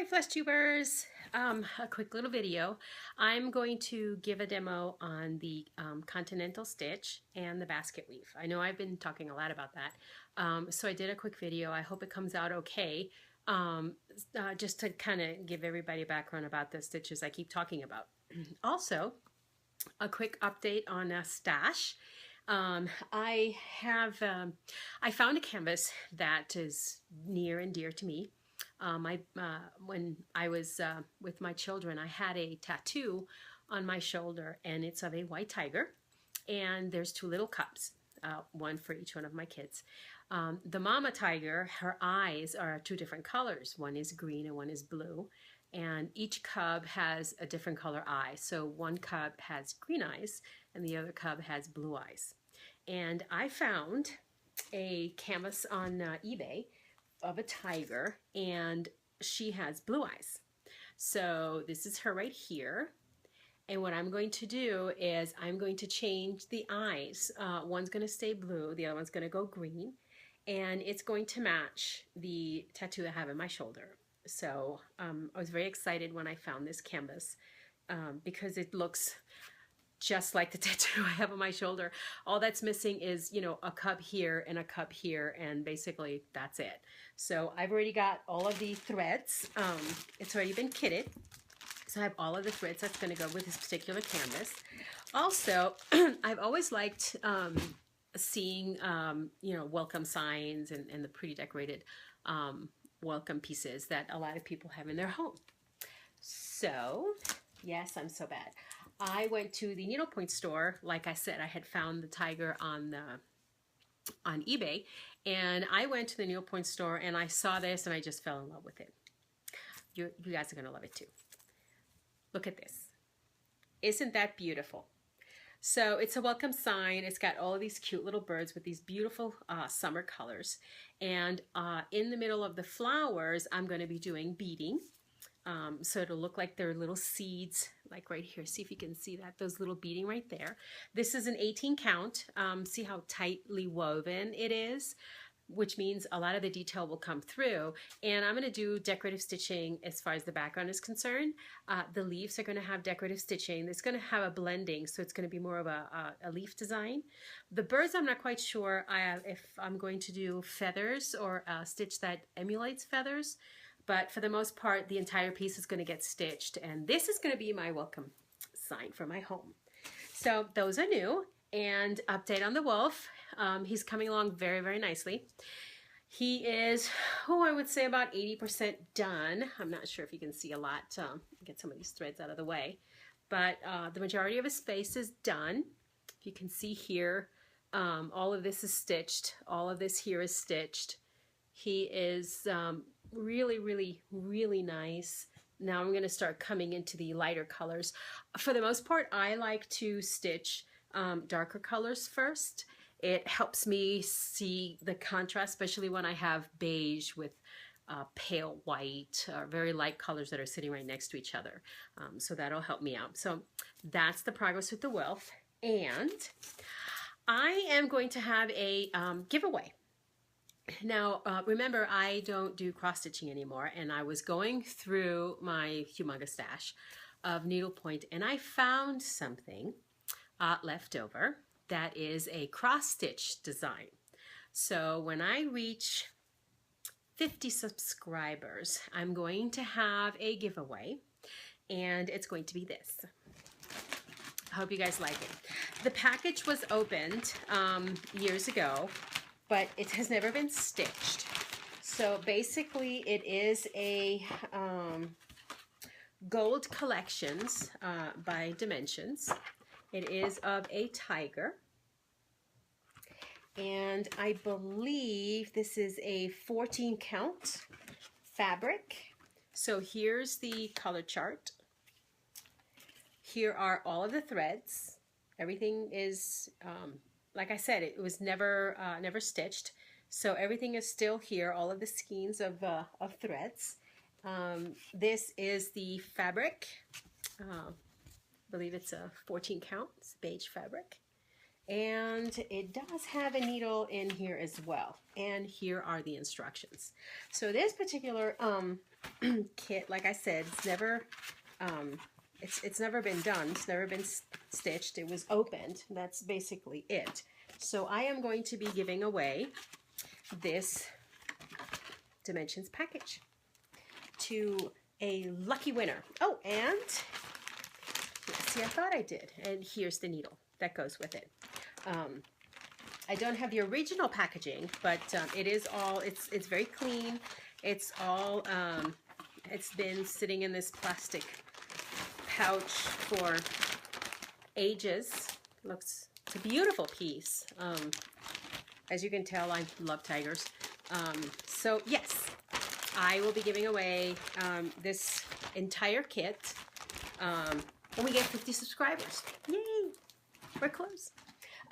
Hi Flesh Tubers! A quick little video. I'm going to give a demo on the Continental stitch and the basket weave. I know I've been talking a lot about that, so I did a quick video. I hope it comes out okay, just to kind of give everybody a background about the stitches I keep talking about. Also, a quick update on a stash. I found a canvas that is near and dear to me. When I was with my children, I had a tattoo on my shoulder, and it's of a white tiger, and there's two little cubs, one for each one of my kids. The mama tiger, her eyes are two different colors. One is green and one is blue, and each cub has a different color eye. So one cub has green eyes and the other cub has blue eyes. And I found a canvas on eBay of a tiger, and she has blue eyes. So this is her right here, and what I'm going to do is I'm going to change the eyes. One's going to stay blue, the other one's going to go green, and it's going to match the tattoo I have on my shoulder. So I was very excited when I found this canvas because it looks just like the tattoo I have on my shoulder. All that's missing is, you know, a cub here and a cub here, and basically that's it. So I've already got all of the threads. It's already been kitted. So I have all of the threads that's going to go with this particular canvas. Also, I've always liked seeing, you know, welcome signs and the pretty decorated welcome pieces that a lot of people have in their home. So, yes, I'm so bad. I went to the needlepoint store. Like I said, I had found the tiger on eBay, and I went to the needlepoint store and I saw this and I just fell in love with it. You guys are gonna love it too. Look at this. Isn't that beautiful? So it's a welcome sign. It's got all of these cute little birds with these beautiful summer colors, and in the middle of the flowers I'm going to be doing beading. So it'll look like they're little seeds, like right here. See if you can see that, those little beading right there. This is an 18 count. See how tightly woven it is, which means a lot of the detail will come through. And I'm going to do decorative stitching as far as the background is concerned. The leaves are going to have decorative stitching. It's going to have a blending, so it's going to be more of a leaf design. The birds, I'm not quite sure if I'm going to do feathers or a stitch that emulates feathers. But for the most part, the entire piece is going to get stitched, and this is going to be my welcome sign for my home. So those are new. And update on the wolf. He's coming along very, very nicely. He is, I would say about 80% done. I'm not sure if you can see a lot. Get some of these threads out of the way. But the majority of his face is done. You can see here, all of this is stitched. All of this here is stitched. He is really, really, really nice. Now I'm going to start coming into the lighter colors. For the most part, I like to stitch darker colors first. It helps me see the contrast, especially when I have beige with pale white, very light colors that are sitting right next to each other. So that'll help me out. So that's the progress with the wolf. And I am going to have a giveaway. Now, remember, I don't do cross-stitching anymore, and I was going through my humongous stash of needlepoint, and I found something left over that is a cross-stitch design. So when I reach 50 subscribers, I'm going to have a giveaway, and it's going to be this. I hope you guys like it. The package was opened years ago, but it has never been stitched. So basically it is a Gold Collections by Dimensions. It is of a tiger. And I believe this is a 14 count fabric. So here's the color chart. Here are all of the threads. Everything is like I said, it was never stitched, so everything is still here. All of the skeins of threads. This is the fabric. I believe it's a 14 count. It's beige fabric, And it does have a needle in here as well. And here are the instructions. So this particular kit, like I said, it's never been done. It's never been stitched. It was opened. That's basically it. So I am going to be giving away this Dimensions package to a lucky winner. Oh, and see, I thought I did. And here's the needle that goes with it. I don't have the original packaging, but it is all, it's very clean. It's all, it's been sitting in this plastic pouch for ages. It's a beautiful piece. As you can tell, I love tigers. So yes, I will be giving away this entire kit when we get 50 subscribers. Yay! We're close.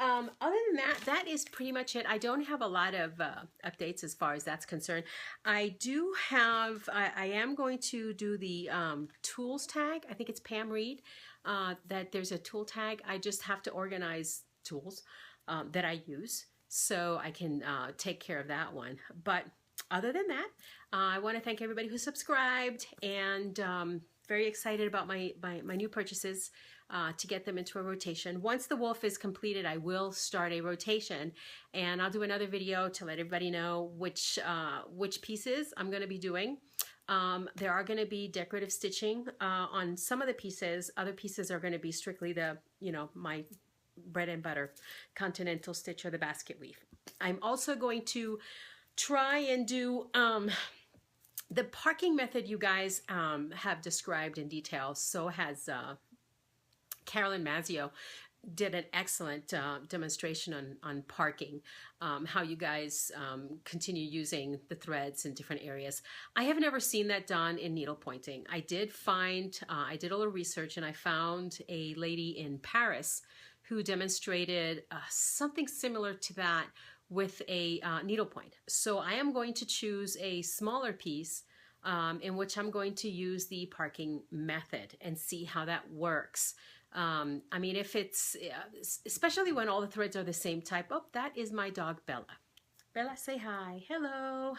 Other than that, that is pretty much it. I don't have a lot of updates as far as that's concerned. I do have, I am going to do the tools tag. I think it's Pam Reed, that there's a tool tag. I just have to organize tools that I use so I can take care of that one. But other than that, I want to thank everybody who subscribed, and very excited about my new purchases to get them into a rotation. Once the wolf is completed, I will start a rotation, and I'll do another video to let everybody know which pieces I'm going to be doing. There are going to be decorative stitching on some of the pieces. Other pieces are going to be strictly the, my bread and butter Continental stitch or the basket weave. I'm also going to try and do the parking method you guys have described in detail. So has Carolyn Mazzio did an excellent demonstration on parking, how you guys continue using the threads in different areas. I have never seen that done in needle pointing. I did find, I did a little research, and I found a lady in Paris who demonstrated something similar to that with a needle point. So I am going to choose a smaller piece in which I'm going to use the parking method and see how that works. I mean, if it's, especially when all the threads are the same type. Oh, that is my dog, Bella. Bella, say hi. Hello.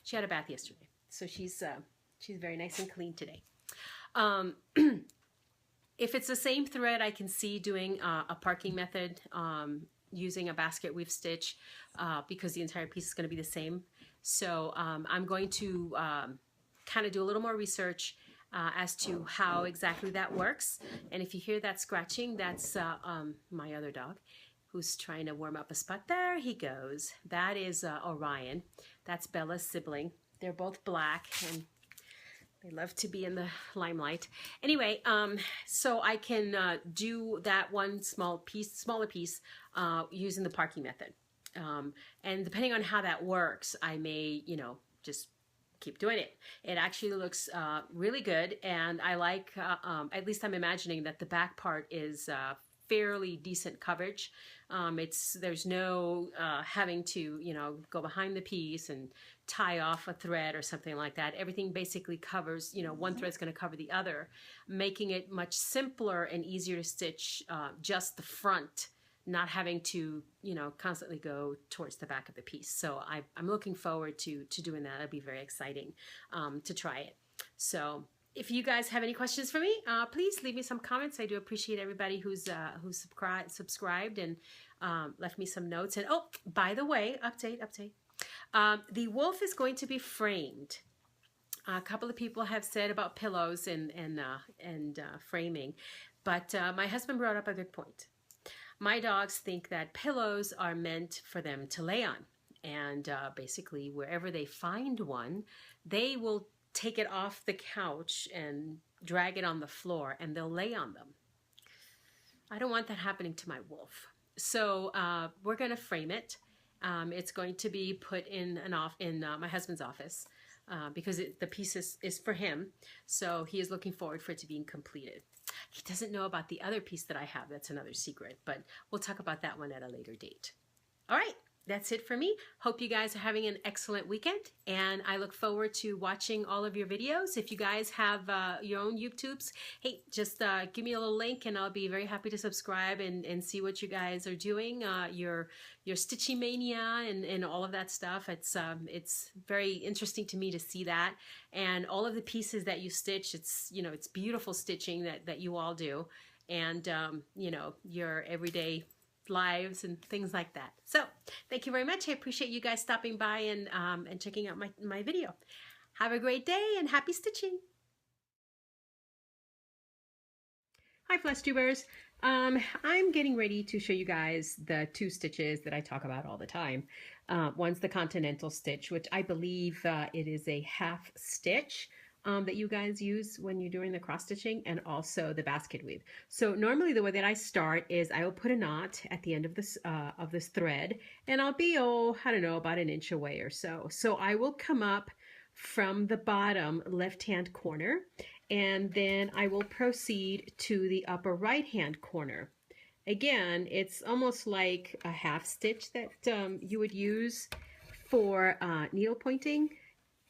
She had a bath yesterday, so she's very nice and clean today. If it's the same thread, I can see doing a parking method using a basket weave stitch because the entire piece is going to be the same. So I'm going to kind of do a little more research as to how exactly that works. And if you hear that scratching, that's my other dog who's trying to warm up a spot. There he goes. That is Orion. That's Bella's sibling. They're both black, and they love to be in the limelight. Anyway, so I can do that one smaller piece using the parking method. And depending on how that works, I may, just keep doing it. It actually looks really good, and I like, at least I'm imagining that the back part is fairly decent coverage. There's no having to, go behind the piece and tie off a thread or something like that. Everything basically covers, one thread's going to cover the other, making it much simpler and easier to stitch just the front, not having to, constantly go towards the back of the piece. So I'm looking forward to doing that. It'll be very exciting to try it. So if you guys have any questions for me, please leave me some comments. I do appreciate everybody who's subscribed and left me some notes. And oh, by the way, update. The wolf is going to be framed. A couple of people have said about pillows and framing, but my husband brought up a good point. My dogs think that pillows are meant for them to lay on, and basically wherever they find one, they will take it off the couch and drag it on the floor, and they'll lay on them. I don't want that happening to my wolf. So we're going to frame it. It's going to be put in my husband's office because the piece is for him. So he is looking forward for it to being completed. He doesn't know about the other piece that I have. That's another secret, but we'll talk about that one at a later date. All right. that's it for me. Hope you guys are having an excellent weekend, and I look forward to watching all of your videos. If you guys have your own YouTubes, hey, just give me a little link and I'll be very happy to subscribe and see what you guys are doing, your stitching mania and all of that stuff. It's very interesting to me to see that, and all of the pieces that you stitch. It's, you know, it's beautiful stitching that you all do, and you know, your everyday lives and things like that. So thank you very much. I appreciate you guys stopping by and checking out my video. Have a great day and happy stitching. Hi Flesh Tubers. I'm getting ready to show you guys the two stitches that I talk about all the time. One's the Continental stitch, which I believe it is a half stitch that you guys use when you're doing the cross stitching, and also the basket weave. So normally the way that I start is I will put a knot at the end of this thread, and I'll be, I don't know, about an inch away or so. So I will come up from the bottom left-hand corner, and then I will proceed to the upper right-hand corner. Again, it's almost like a half stitch that you would use for needle pointing.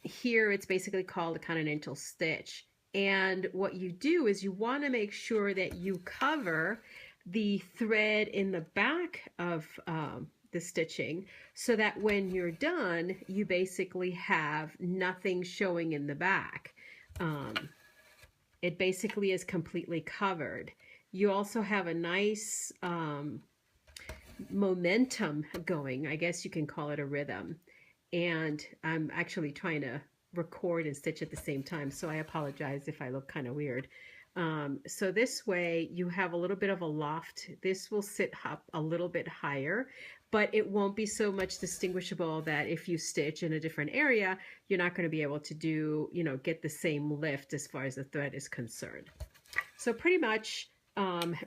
Here it's basically called a Continental stitch, and what you do is you want to make sure that you cover the thread in the back of the stitching, so that when you're done you basically have nothing showing in the back. It basically is completely covered. You also have a nice momentum going, I guess you can call it a rhythm. And I'm actually trying to record and stitch at the same time, so I apologize if I look kind of weird. So this way you have a little bit of a loft. This will sit up a little bit higher, but it won't be so much distinguishable that if you stitch in a different area, you're not going to be able to do, you know, get the same lift as far as the thread is concerned. So pretty much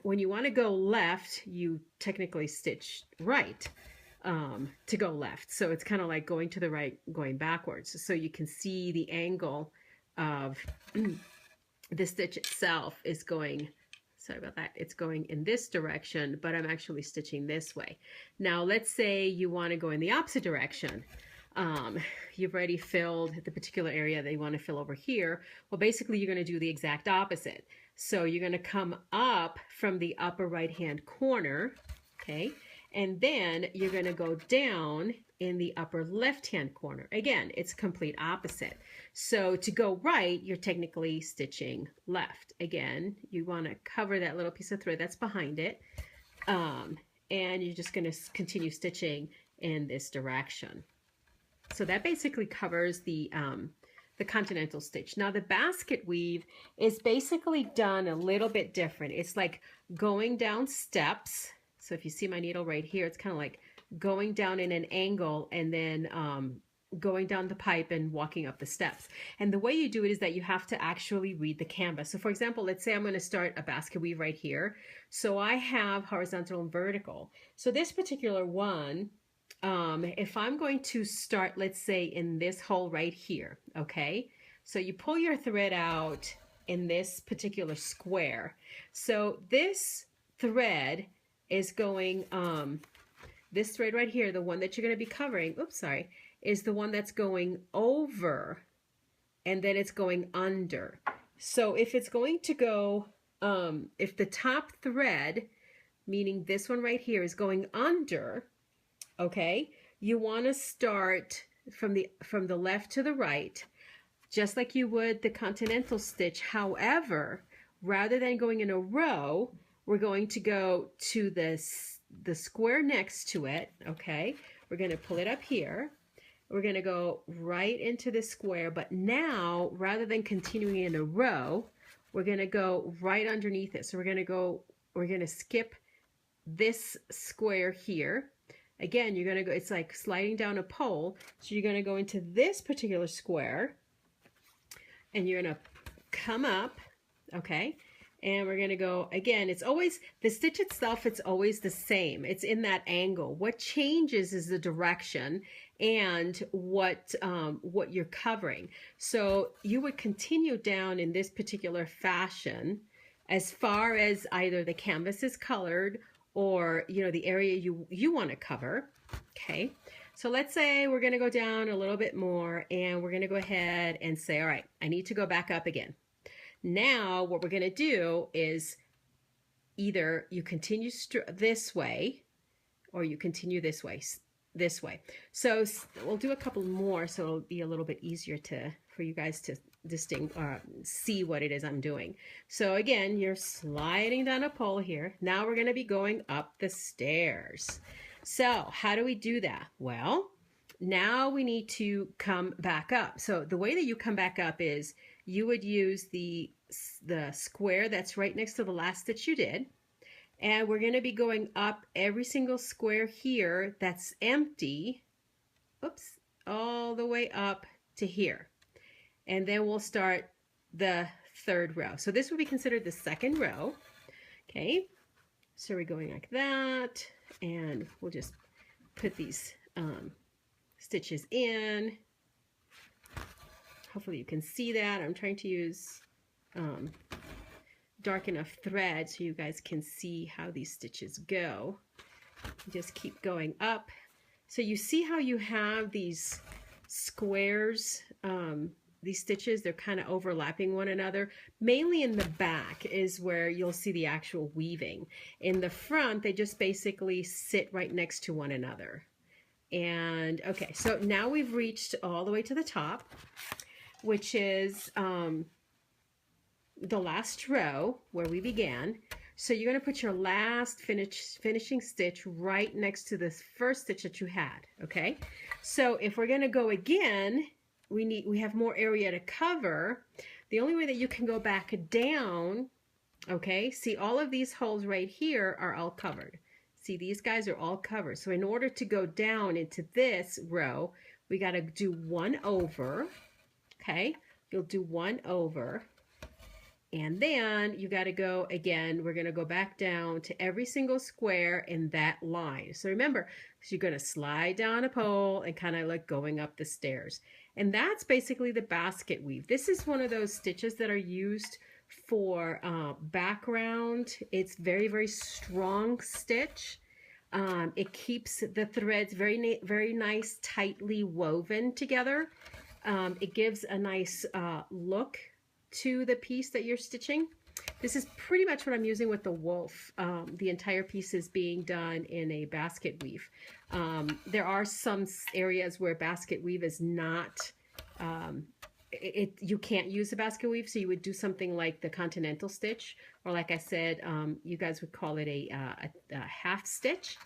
when you want to go left, you technically stitch right to go left. So it's kind of like going to the right, going backwards. So you can see the angle of the stitch itself is going, sorry about that, it's going in this direction, but I'm actually stitching this way. Now let's say you want to go in the opposite direction. You've already filled the particular area that you want to fill over here. Well, basically you're going to do the exact opposite. So you're going to come up from the upper right hand corner, okay, and then you're going to go down in the upper left hand corner. Again, it's complete opposite. So to go right, you're technically stitching left. Again, you want to cover that little piece of thread that's behind it, and you're just going to continue stitching in this direction. So that basically covers the Continental stitch. Now the basket weave is basically done a little bit different. It's like going down steps. So if you see my needle right here, it's kind of like going down in an angle and then going down the pipe and walking up the steps. And the way you do it is that you have to actually read the canvas. So for example, let's say I'm going to start a basket weave right here. So I have horizontal and vertical. So this particular one, if I'm going to start, let's say in this hole right here, okay? So you pull your thread out in this particular square. So this thread is going, this thread right here, the one that you're going to be covering, oops, sorry, is the one that's going over, and then it's going under. So if it's going to go, if the top thread, meaning this one right here, is going under, okay, you want to start from the left to the right, just like you would the Continental stitch. However, rather than going in a row, we're going to go to the square next to it, okay? We're going to pull it up here. We're going to go right into the square, but now, rather than continuing in a row, we're going to go right underneath it. So we're going to skip this square here. Again, you're going to go, it's like sliding down a pole. So you're going to go into this particular square, and you're going to come up, okay? And we're going to go, again, it's always, the stitch itself, it's always the same. It's in that angle. What changes is the direction and what you're covering. So you would continue down in this particular fashion as far as either the canvas is colored or, you know, the area you want to cover. Okay, so let's say we're going to go down a little bit more, and we're going to go ahead and say, all right, I need to go back up again. Now what we're going to do is either you continue this way, or you continue this way. So we'll do a couple more, so it'll be a little bit easier for you guys to see what it is I'm doing. So again, you're sliding down a pole here. Now we're going to be going up the stairs. So how do we do that? Well, now we need to come back up. So the way that you come back up is you would use the square that's right next to the last stitch you did. And we're going to be going up every single square here that's empty, oops, all the way up to here. And then we'll start the third row. So this would be considered the second row. Okay, so we're going like that, and we'll just put these stitches in. Hopefully you can see that. I'm trying to use dark enough thread so you guys can see how these stitches go. Just keep going up. So you see how you have these squares, these stitches, they're kind of overlapping one another. Mainly in the back is where you'll see the actual weaving. In the front, they just basically sit right next to one another. And okay, so now we've reached all the way to the top, which is the last row where we began. So you're going to put your last finishing stitch right next to this first stitch that you had. Okay, so if we're going to go again, we have more area to cover. The only way that you can go back down, okay, see all of these holes right here are all covered. See, these guys are all covered. So in order to go down into this row, we got to do one over. Okay, you'll do one over. And then you got to go again. We're going to go back down to every single square in that line. So remember, you're going to slide down a pole and kind of like going up the stairs. And that's basically the basket weave. This is one of those stitches that are used for background. It's very, very strong stitch. It keeps the threads very nice, tightly woven together. It gives a nice look to the piece that you're stitching. This is pretty much what I'm using with the wolf. The entire piece is being done in a basket weave. There are some areas where basket weave is not, you can't use a basket weave, so you would do something like the continental stitch, or like I said, you guys would call it a half stitch.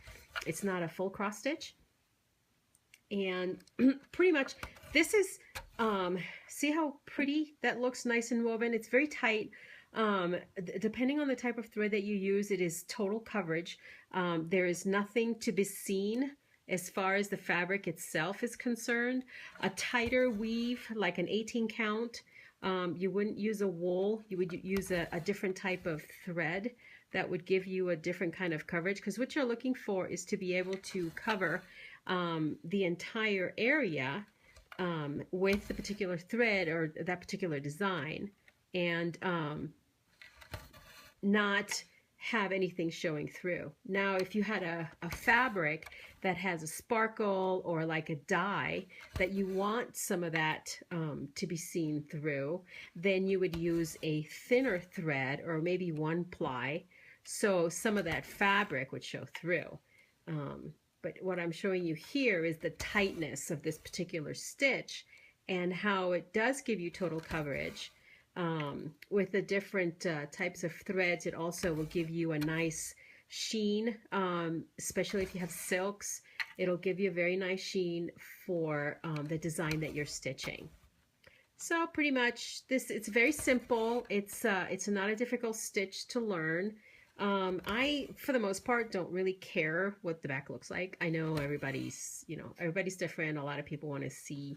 It's not a full cross stitch. And pretty much this is, see how pretty that looks, nice and woven. It's very tight. Depending on the type of thread that you use, it is total coverage. There is nothing to be seen as far as the fabric itself is concerned. A tighter weave, like an 18 count, you wouldn't use a wool. You would use a different type of thread that would give you a different kind of coverage, because what you're looking for is to be able to cover the entire area with the particular thread or that particular design, and not have anything showing through. Now, if you had a fabric that has a sparkle or like a dye that you want some of that to be seen through, then you would use a thinner thread or maybe one ply, so some of that fabric would show through. But what I'm showing you here is the tightness of this particular stitch and how it does give you total coverage. With the different types of threads, it also will give you a nice sheen, especially if you have silks. It'll give you a very nice sheen for the design that you're stitching. So pretty much it's very simple. It's not a difficult stitch to learn. I, for the most part, don't really care what the back looks like. I know everybody's different. A lot of people want to see,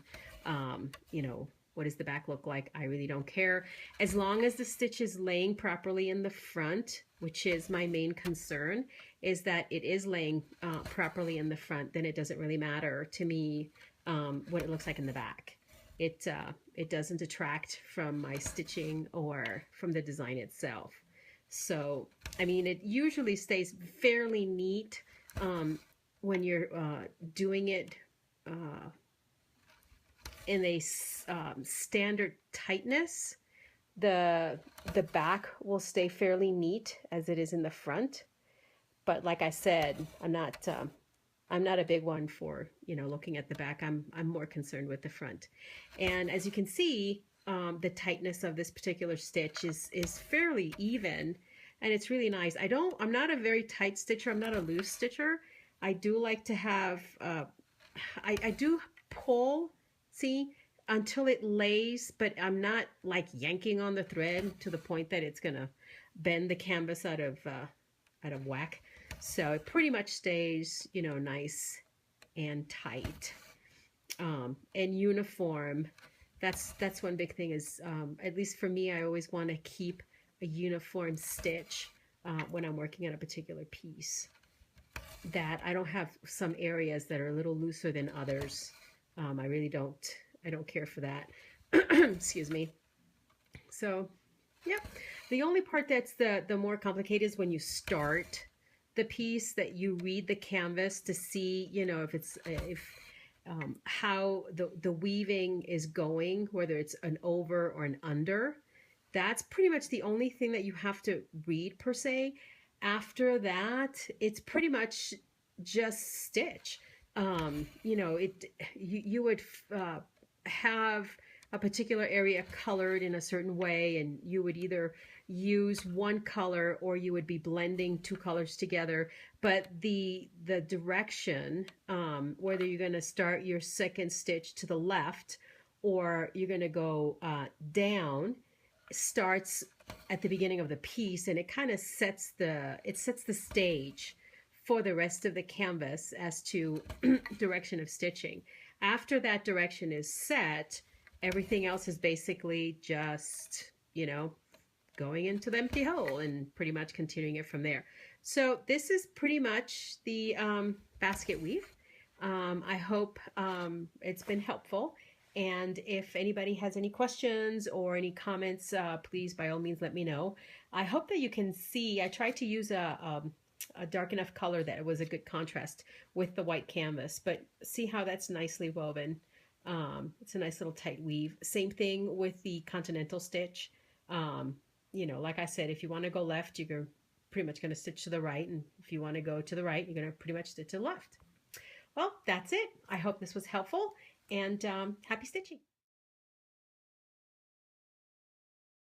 what does the back look like? I really don't care. As long as the stitch is laying properly in the front, which is my main concern, is that it is laying properly in the front, then it doesn't really matter to me what it looks like in the back. It doesn't detract from my stitching or from the design itself. So, I mean, it usually stays fairly neat. when you're doing it in a standard tightness, the back will stay fairly neat as it is in the front. But like I said, I'm not a big one for, you know, looking at the back. I'm more concerned with the front. And as you can see, the tightness of this particular stitch is fairly even, and it's really nice. I'm not a very tight stitcher. I'm not a loose stitcher. I do like to have, I do pull, see, until it lays, but I'm not like yanking on the thread to the point that it's gonna bend the canvas out of whack. So it pretty much stays, you know, nice and tight, and uniform. That's one big thing is, at least for me, I always want to keep a uniform stitch when I'm working on a particular piece, that I don't have some areas that are a little looser than others. I really don't care for that. Excuse me. So, yeah, the only part that's the more complicated is when you start the piece, that you read the canvas to see, you know, how the weaving is going, whether it's an over or an under. That's pretty much the only thing that you have to read per se. After that, it's pretty much just stitch. You know, you would have a particular area colored in a certain way, and you would either use one color or you would be blending two colors together. But the direction, whether you're going to start your second stitch to the left or you're going to go down, starts at the beginning of the piece, and it kind of sets the stage for the rest of the canvas as to direction of stitching. After that direction is set, everything else is basically just, you know, going into the empty hole and pretty much continuing it from there. So this is pretty much the basket weave. I hope it's been helpful. And if anybody has any questions or any comments, please, by all means, let me know. I hope that you can see, I tried to use a dark enough color that it was a good contrast with the white canvas, but see how that's nicely woven. It's a nice little tight weave. Same thing with the Continental stitch. You know, like I said, if you want to go left, you're pretty much going to stitch to the right. And if you want to go to the right, you're going to pretty much stitch to the left. Well, that's it. I hope this was helpful, and happy stitching.